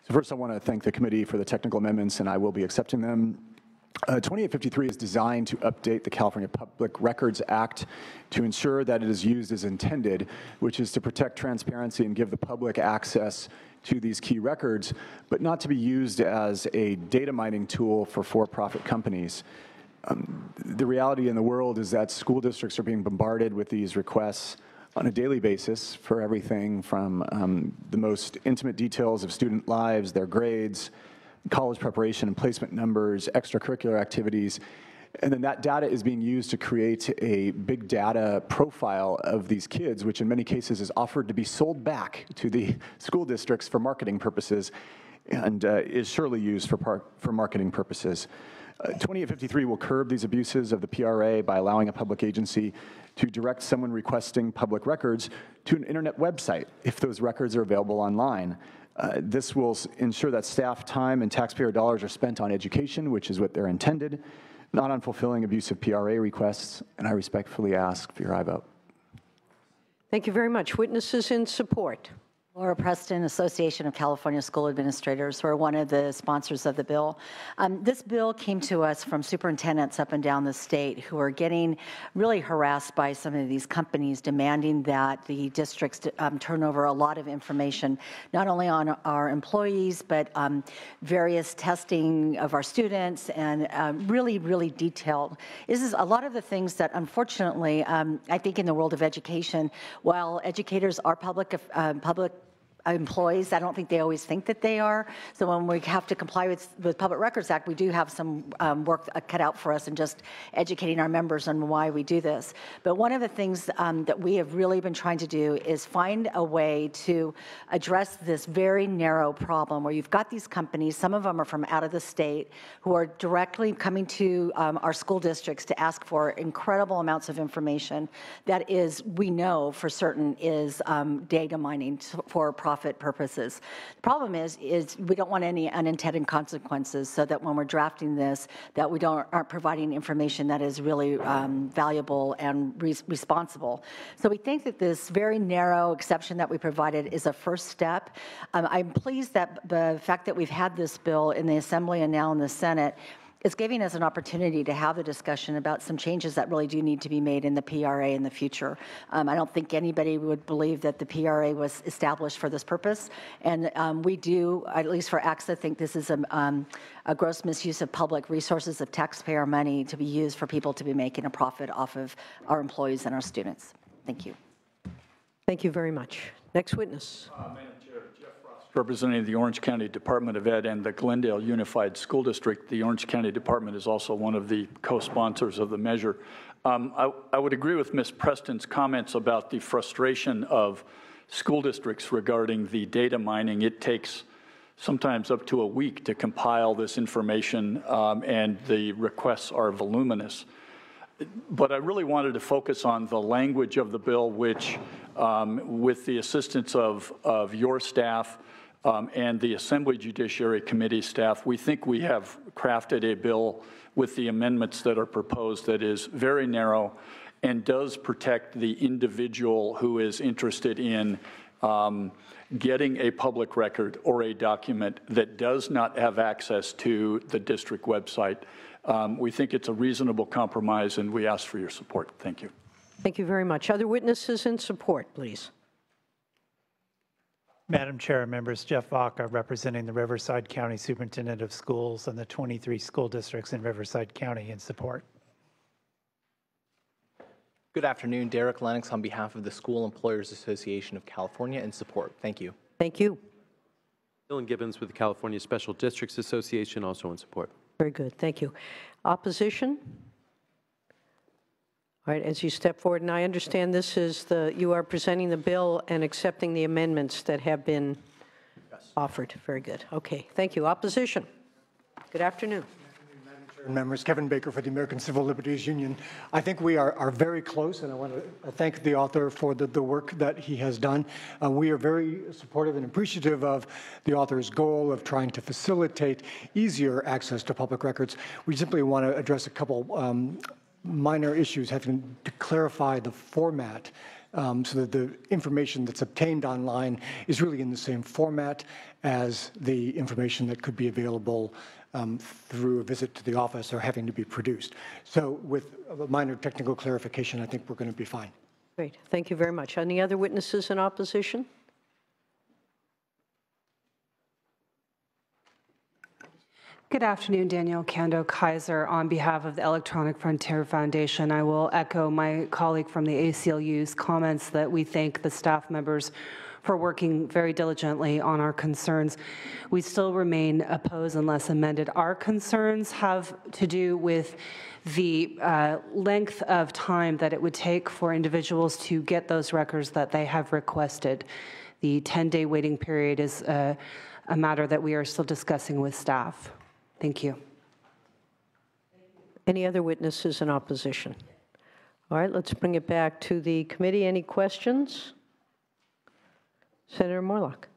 So first, I want to thank the committee for the technical amendments, and I will be accepting them. 2853 is designed to update the California Public Records Act to ensure that it is used as intended, which is to protect transparency and give the public access to these key records, but not to be used as a data mining tool for for-profit companies. The reality in the world is that school districts are being bombarded with these requests on a daily basis for everything from the most intimate details of student lives, their grades, college preparation and placement numbers, extracurricular activities, and then that data is being used to create a big data profile of these kids, which in many cases is offered to be sold back to the school districts for marketing purposes and is surely used for marketing purposes. 2853 will curb these abuses of the PRA by allowing a public agency to direct someone requesting public records to an internet website if those records are available online. This will ensure that staff time and taxpayer dollars are spent on education, which is what they're intended, not on fulfilling abusive PRA requests, and I respectfully ask for your aye vote. Thank you very much. Witnesses in support. Laura Preston, Association of California School Administrators. We're one of the sponsors of the bill. This bill came to us from superintendents up and down the state who are getting really harassed by some of these companies demanding that the districts turn over a lot of information, not only on our employees, but various testing of our students and really, really detailed. This is a lot of the things that, unfortunately, I think in the world of education, while educators are public employees, I don't think they always think that they are. So when we have to comply with Public Records Act, we do have some work cut out for us in just educating our members on why we do this. But one of the things that we have really been trying to do is find a way to address this very narrow problem where you've got these companies, some of them are from out of the state, who are directly coming to our school districts to ask for incredible amounts of information that is, we know for certain, is data mining for profit purposes. The problem is we don't want any unintended consequences, so that when we're drafting this, that we aren't providing information that is really valuable and responsible. So we think that this very narrow exception that we provided is a first step. I'm pleased that the fact that we've had this bill in the Assembly and now in the Senate is giving us an opportunity to have a discussion about some changes that really do need to be made in the PRA in the future. I don't think anybody would believe that the PRA was established for this purpose, and we do, at least for AXA, think this is a gross misuse of public resources of taxpayer money to be used for people to be making a profit off of our employees and our students. Thank you. Thank you very much. Next witness. Representing the Orange County Department of Ed and the Glendale Unified School District. The Orange County Department is also one of the co-sponsors of the measure. I would agree with Ms. Preston's comments about the frustration of school districts regarding the data mining. It takes sometimes up to a week to compile this information, and the requests are voluminous. But I really wanted to focus on the language of the bill, which, with the assistance of your staff, and the Assembly Judiciary Committee staff, we think we have crafted a bill with the amendments that are proposed that is very narrow and does protect the individual who is interested in getting a public record or a document that does not have access to the district website. We think it's a reasonable compromise, and we ask for your support. Thank you. Thank you very much. Other witnesses in support, please. Madam Chair, members, Jeff Vaca, representing the Riverside County Superintendent of Schools and the 23 school districts in Riverside County, in support. Good afternoon. Derek Lennox on behalf of the School Employers Association of California, in support. Thank you. Thank you. Dylan Gibbons with the California Special Districts Association, also in support. Very good. Thank you. Opposition? All right, as you step forward, and I understand this is you are presenting the bill and accepting the amendments that have been offered. Very good. Okay, thank you. Opposition? Good afternoon. Members, Kevin Baker for the American Civil Liberties Union. I think we are very close, and I want to thank the author for the work that he has done. We are very supportive and appreciative of the author's goal of trying to facilitate easier access to public records. We simply want to address a couple minor issues having to clarify the format so that the information that's obtained online is really in the same format as the information that could be available through a visit to the office or having to be produced. So with a minor technical clarification, I think we're going to be fine. Great. Thank you very much. Any other witnesses in opposition? Good afternoon, Danielle Kando Kaiser. On behalf of the Electronic Frontier Foundation, I will echo my colleague from the ACLU's comments that we thank the staff members for working very diligently on our concerns. We still remain opposed unless amended. Our concerns have to do with the length of time that it would take for individuals to get those records that they have requested. The 10-day waiting period is a matter that we are still discussing with staff. Thank you. Any other witnesses in opposition? All right, let's bring it back to the committee. Any questions? Senator Morlock.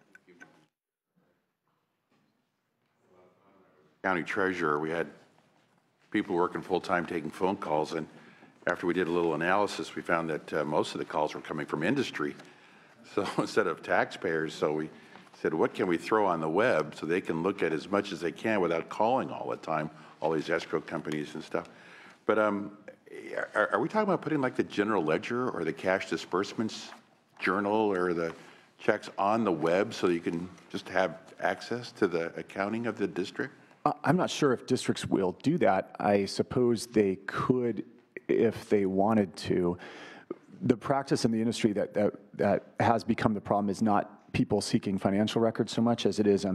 County treasurer, we had people working full-time taking phone calls, and after we did a little analysis, we found that most of the calls were coming from industry. So instead of taxpayers, so we said, what can we throw on the web so they can look at as much as they can without calling all the time, all these escrow companies and stuff. But are we talking about putting like the general ledger or the cash disbursements journal or the checks on the web so you can just have access to the accounting of the district? I'm not sure if districts will do that. I suppose they could if they wanted to. The practice in the industry that has become the problem is not people seeking financial records so much as it is,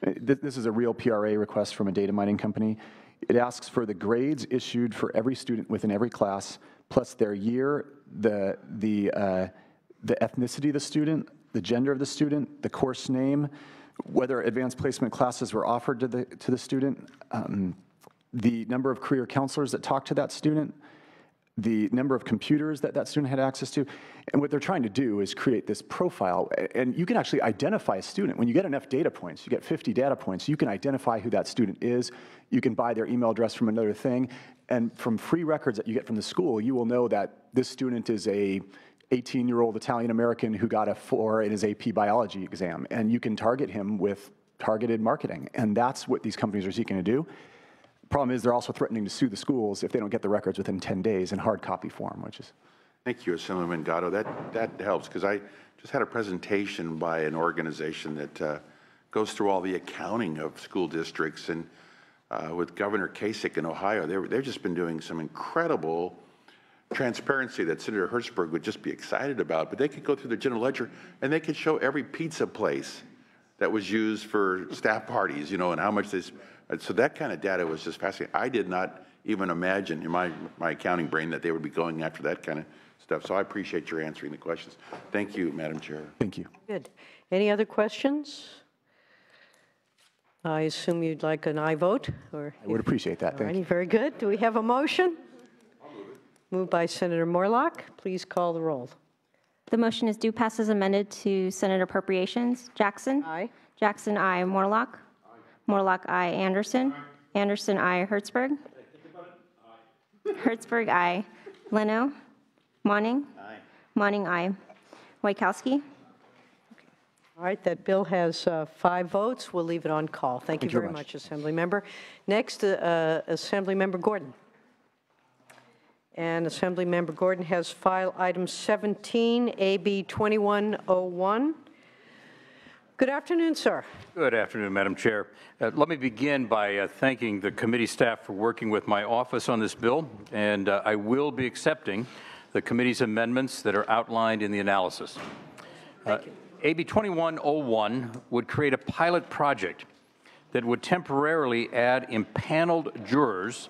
this is a real PRA request from a data mining company. It asks for the grades issued for every student within every class, plus their year, the ethnicity of the student, the gender of the student, the course name, whether advanced placement classes were offered to the student, the number of career counselors that talked to that student, the number of computers that student had access to. And what they're trying to do is create this profile. And you can actually identify a student. When you get enough data points, you get 50 data points, you can identify who that student is. You can buy their email address from another thing. And from free records that you get from the school, you will know that this student is a 18-year-old Italian-American who got a 4 in his AP biology exam. And you can target him with targeted marketing. And that's what these companies are seeking to do. Problem is they're also threatening to sue the schools if they don't get the records within 10 days in hard copy form, which is. Thank you, Assemblyman Gatto. That helps, because I just had a presentation by an organization that goes through all the accounting of school districts, and with Governor Kasich in Ohio, they've just been doing some incredible transparency that Senator Hertzberg would just be excited about. But they could go through the general ledger and they could show every pizza place that was used for staff parties, you know, and how much this. So that kind of data was just fascinating. I did not even imagine in my accounting brain that they would be going after that kind of stuff. So I appreciate your answering the questions. Thank you, Madam Chair. Thank you. Good. Any other questions? I assume you'd like an aye vote? Or I would appreciate that. Thank you. Very good. Do we have a motion? I'll move it. Moved by Senator Morlock. Please call the roll. The motion is due pass as amended to Senate Appropriations. Jackson? Aye. Jackson, aye. Morlock? Aye. Morlock, aye. Anderson? Aye. Anderson, aye. Hertzberg? Aye. Hertzberg, aye. Leno? Monning? Aye. Monning, aye. Wojciechowski? All right, that bill has 5 votes. We'll leave it on call. Thank you very much, Assemblymember. Next, Assemblymember Gordon. And Assemblymember Gordon has file item 17, AB 2101. Good afternoon, sir. Good afternoon, Madam Chair. Let me begin by thanking the committee staff for working with my office on this bill, and I will be accepting the committee's amendments that are outlined in the analysis. Thank you. AB 2101 would create a pilot project that would temporarily add impaneled jurors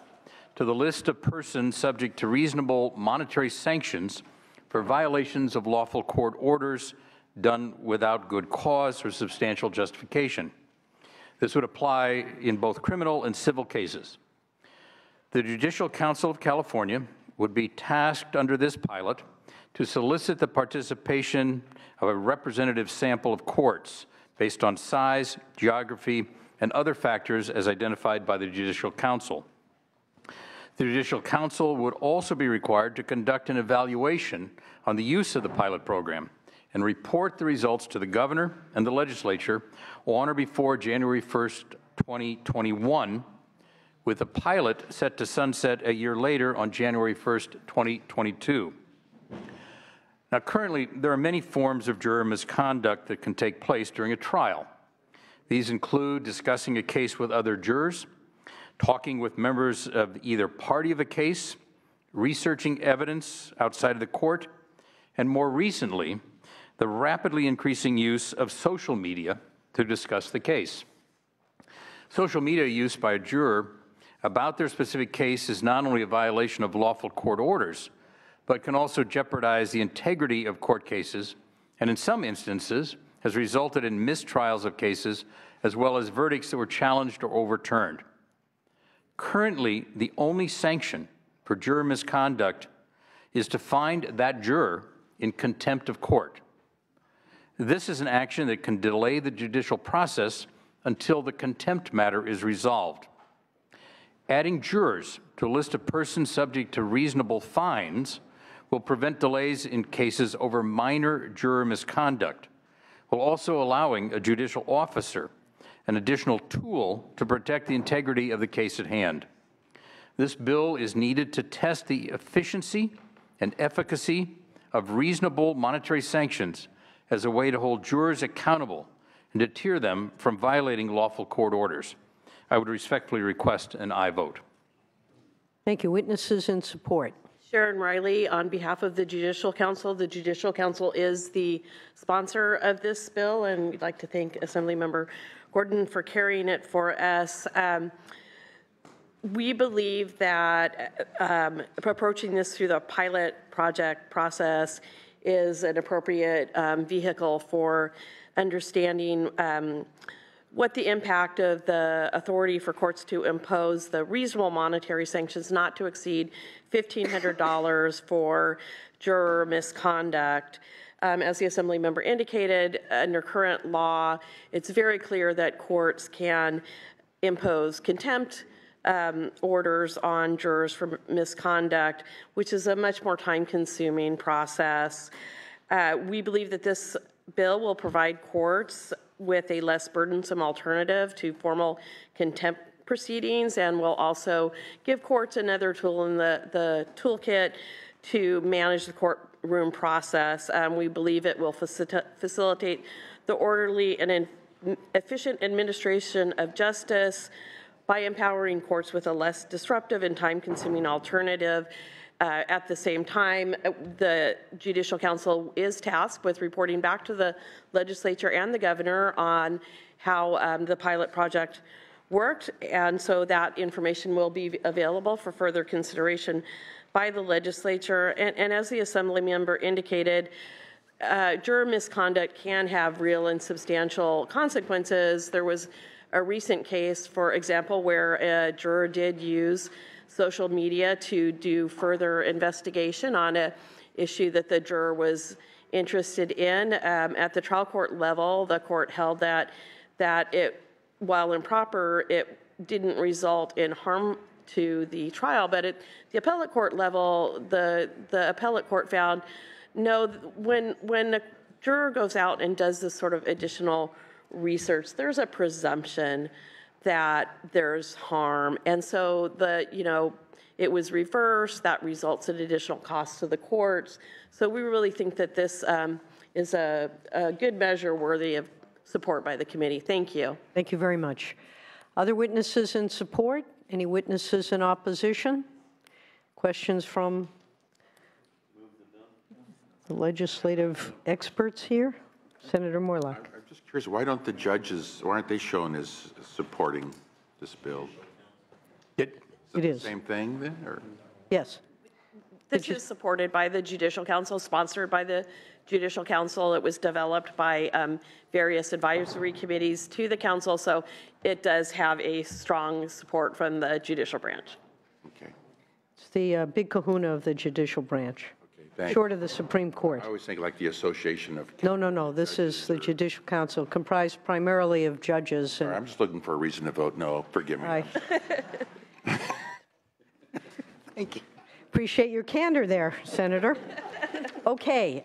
to the list of persons subject to reasonable monetary sanctions for violations of lawful court orders done without good cause or substantial justification. This would apply in both criminal and civil cases. The Judicial Council of California would be tasked under this pilot to solicit the participation of a representative sample of courts based on size, geography, and other factors as identified by the Judicial Council. The Judicial Council would also be required to conduct an evaluation on the use of the pilot program and report the results to the governor and the legislature on or before January 1st, 2021, with the pilot set to sunset a year later on January 1st, 2022. Now, currently, there are many forms of juror misconduct that can take place during a trial. These include discussing a case with other jurors, talking with members of either party of a case, researching evidence outside of the court, and more recently, the rapidly increasing use of social media to discuss the case. Social media use by a juror about their specific case is not only a violation of lawful court orders, but can also jeopardize the integrity of court cases, and in some instances has resulted in mistrials of cases, as well as verdicts that were challenged or overturned. Currently, the only sanction for juror misconduct is to find that juror in contempt of court. This is an action that can delay the judicial process until the contempt matter is resolved. Adding jurors to a list of persons subject to reasonable fines will prevent delays in cases over minor juror misconduct, while also allowing a judicial officer an additional tool to protect the integrity of the case at hand. This bill is needed to test the efficiency and efficacy of reasonable monetary sanctions as a way to hold jurors accountable and deter them from violating lawful court orders. I would respectfully request an aye vote. Thank you. Witnesses in support. Sharon Riley, on behalf of the Judicial Council. The Judicial Council is the sponsor of this bill, and we'd like to thank Assemblymember Gordon for carrying it for us. We believe that approaching this through the pilot project process is an appropriate vehicle for understanding what the impact of the authority for courts to impose the reasonable monetary sanctions not to exceed $1,500 for juror misconduct. As the Assembly member indicated, under current law, it's very clear that courts can impose contempt orders on jurors for misconduct, which is a much more time-consuming process. We believe that this bill will provide courts with a less burdensome alternative to formal contempt proceedings, and will also give courts another tool in the toolkit to manage the courtroom process. We believe it will facilitate the orderly and efficient administration of justice by empowering courts with a less disruptive and time-consuming alternative. At the same time, the Judicial Council is tasked with reporting back to the legislature and the governor on how the pilot project worked, and so that information will be available for further consideration by the legislature. And as the Assembly member indicated, juror misconduct can have real and substantial consequences. There was a recent case, for example, where a juror did use social media to do further investigation on an issue that the juror was interested in. At the trial court level, the court held that it, while improper, it didn't result in harm to the trial. But at the appellate court level, the appellate court found, no, when a juror goes out and does this sort of additional research, there's a presumption that there's harm. And so it was reversed. That results in additional costs to the courts. So we really think that this is a good measure worthy of support by the committee. Thank you. Thank you very much. Other witnesses in support? Any witnesses in opposition? Questions from the legislative experts here? Senator Morlock. I'm just curious, why aren't they shown as supporting this bill? It is. The same thing then, or? Yes. This is supported by the Judicial Council, sponsored by the Judicial Council. It was developed by various advisory committees to the council, so it does have a strong support from the judicial branch. Okay. It's the big kahuna of the judicial branch. Short of the Supreme Court. I always think like the Association of... No. This is the Judicial Council, comprised primarily of judges. And I'm just looking for a reason to vote no. Forgive me. Thank you. Appreciate your candor there, Senator. Okay,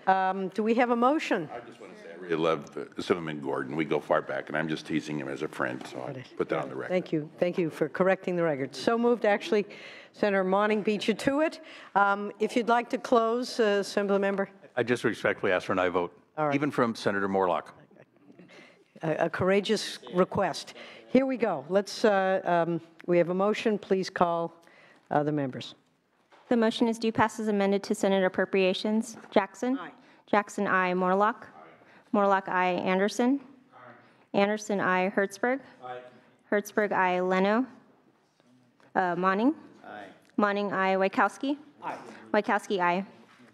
do we have a motion? I just want to say I really love Assemblyman Gordon. We go far back, and I'm just teasing him as a friend, so I put that on the record. Thank you. Thank you for correcting the record. So moved, actually. Senator Monning beat you to it. If you'd like to close, Assemblymember. I just respectfully ask for an aye vote, even from Senator Morlock. A courageous request. Here we go. Let's. We have a motion. Please call the members. The motion is due pass as amended to Senate Appropriations. Jackson? Aye. Jackson, aye. Morlock? Aye. Morlock, aye. Anderson? Aye. Anderson, aye. Hertzberg? Aye. Hertzberg, aye. Leno? Monning? Aye. Monning, aye. Wachowski? Aye. Wachowski, aye.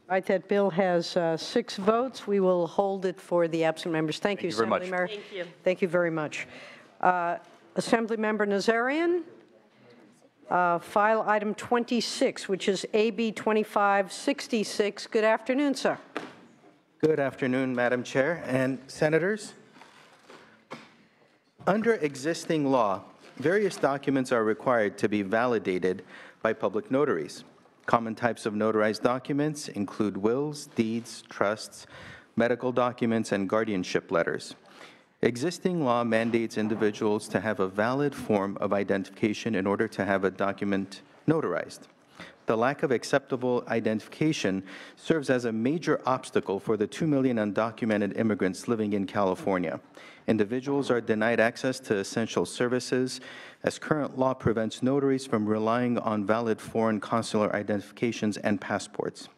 All right, that bill has 6 votes. We will hold it for the absent members. Thank you, very much. Assemblymember. Thank you. Thank you very much. Assemblymember Nazarian. File item 26, which is AB 2566. Good afternoon, sir. Good afternoon, Madam Chair and Senators. Under existing law, various documents are required to be validated by public notaries. Common types of notarized documents include wills, deeds, trusts, medical documents, and guardianship letters. Existing law mandates individuals to have a valid form of identification in order to have a document notarized. The lack of acceptable identification serves as a major obstacle for the 2 million undocumented immigrants living in California. Individuals are denied access to essential services, as current law prevents notaries from relying on valid foreign consular identifications and passports.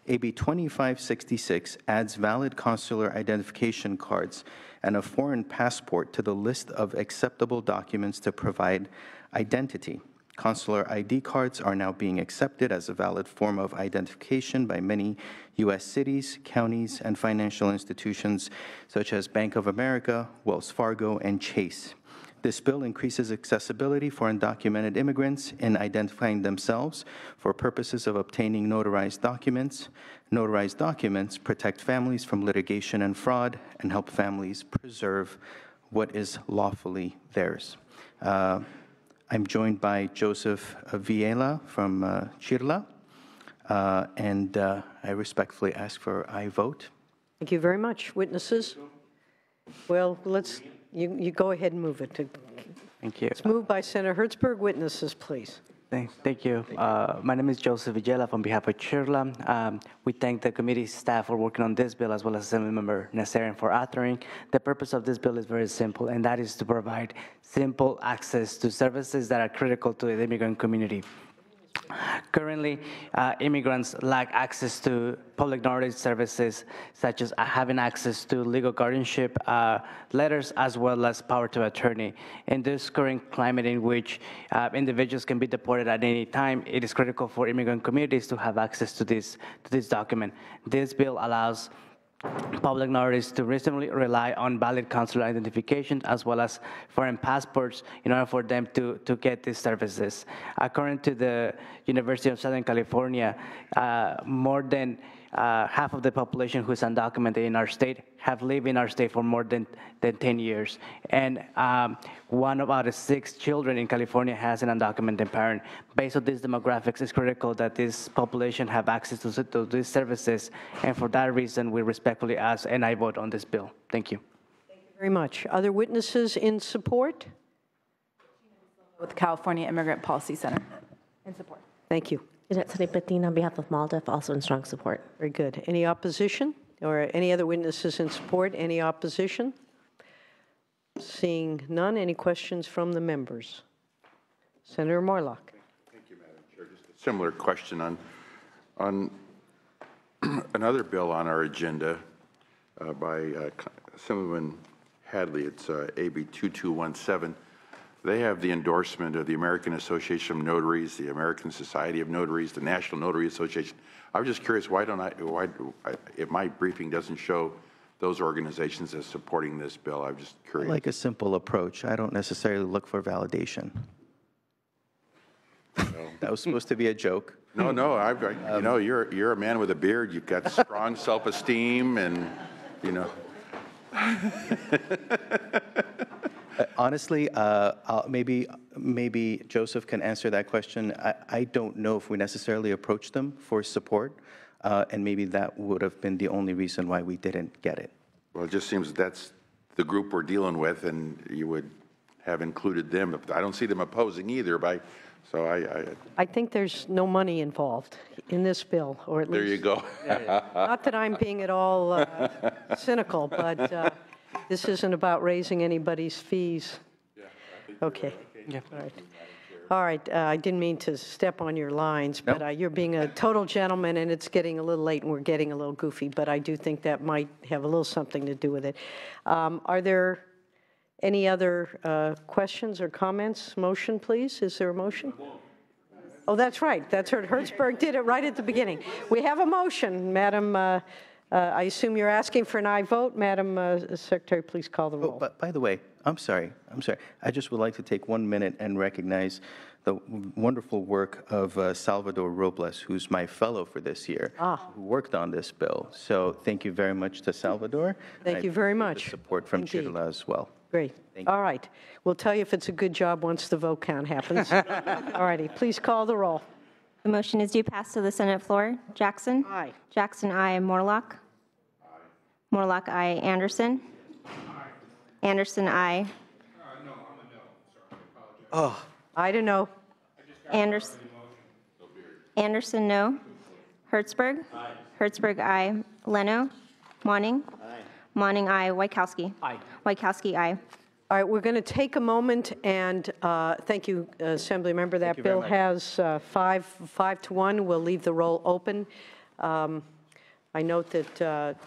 AB 2566 adds valid consular identification cards and a foreign passport to the list of acceptable documents to provide identity. Consular ID cards are now being accepted as a valid form of identification by many U.S. cities, counties, and financial institutions such as Bank of America, Wells Fargo, and Chase. This bill increases accessibility for undocumented immigrants in identifying themselves for purposes of obtaining notarized documents. Notarized documents protect families from litigation and fraud and help families preserve what is lawfully theirs. I'm joined by Joseph Viela from Chirla, and I respectfully ask for aye vote. Thank you very much. Witnesses? Well, let's, you go ahead and move it. Thank you. It's moved by Senator Hertzberg. Witnesses, please. Thank you. My name is Joseph Vigela on behalf of Chirla. We thank the committee staff for working on this bill, as well as Assemblymember Nazarian for authoring. The purpose of this bill is very simple, and that is to provide simple access to services that are critical to the immigrant community. Currently, immigrants lack access to public notarized services, such as having access to legal guardianship letters, as well as power to attorney. In this current climate in which individuals can be deported at any time, it is critical for immigrant communities to have access to this document. This bill allows public notaries to reasonably rely on valid consular identification as well as foreign passports in order for them to get these services. According to the University of Southern California, more than half of the population who is undocumented in our state have lived in our state for more than 10 years. And 1 out of 6 children in California has an undocumented parent. Based on these demographics, it's critical that this population have access to these services. And for that reason, we respectfully ask and I vote on this bill. Thank you. Thank you very much. Other witnesses in support? With the California Immigrant Policy Center. In support. Thank you. Petin on behalf of MALDEF, also in strong support. Very good. Any opposition or any other witnesses in support? Any opposition? Seeing none, any questions from the members? Senator Morlock. Thank you, Madam Chair. Just a similar question on another bill on our agenda by Assemblyman Hadley. It's AB 2217. They have the endorsement of the American Association of Notaries, the American Society of Notaries, the National Notary Association. I was just curious, why if my briefing doesn't show those organizations as supporting this bill? I'm just curious. I like a simple approach. I don't necessarily look for validation. That was supposed to be a joke. No, you know, you're a man with a beard. You've got strong self-esteem, and you know. Honestly, maybe Joseph can answer that question. I don't know if we necessarily approached them for support, and maybe that would have been the only reason why we didn't get it. Well, it just seems that's the group we're dealing with, and you would have included them. I don't see them opposing either, so I think there's no money involved in this bill, or at least. There you go. Not that I'm being at all cynical, but this isn't about raising anybody's fees. Okay. Yeah. All right. All right. I didn't mean to step on your lines, but you're being a total gentleman, and it's getting a little late, and we're getting a little goofy, but I do think that might have a little something to do with it. Are there any other questions or comments? Motion, please. Is there a motion? Oh, that's right. That's right. Hertzberg did it right at the beginning. We have a motion, Madam. I assume you're asking for an aye vote. Madam Secretary, please call the roll. But by the way, I'm sorry. I just would like to take 1 minute and recognize the wonderful work of Salvador Robles, who's my fellow for this year, who worked on this bill. So thank you very much to Salvador. Thank you very much. Support from Chirla as well. Great. All right. We'll tell you if it's a good job once the vote count happens. All righty. Please call the roll. The motion is due pass to the Senate floor. Jackson? Aye. Jackson, aye. Morlock? Aye. Morlock, aye. Anderson? Aye. Anderson, aye. No, I'm a no. Sorry. I apologize. Oh. I don't know. Anderson, no. Hertzberg? Aye. Hertzberg, aye. Leno? Monning? Aye. Monning, aye. Wachowski? Aye. Wachowski, aye. All right, we're going to take a moment and thank you, Assembly Member. That bill has 5 to 1. We'll leave the roll open. I note that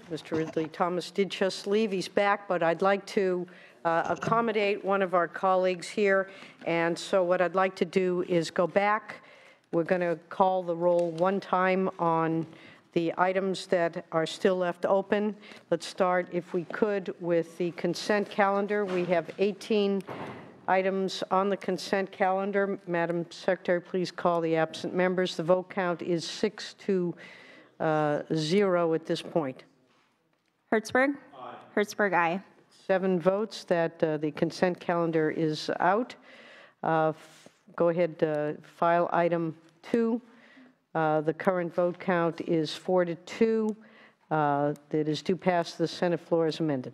Mr. Ridley Thomas did just leave. He's back, but I'd like to accommodate one of our colleagues here. And so what I'd like to do is go back. We're going to call the roll one time on the items that are still left open. Let's start, if we could, with the consent calendar. We have 18 items on the consent calendar. Madam Secretary, please call the absent members. The vote count is 6 to 0 at this point. Hertzberg? Aye. Hertzberg, aye. 7 votes that the consent calendar is out. Go ahead, file item 2. The current vote count is 4 to 2. That is due pass the Senate floor as amended.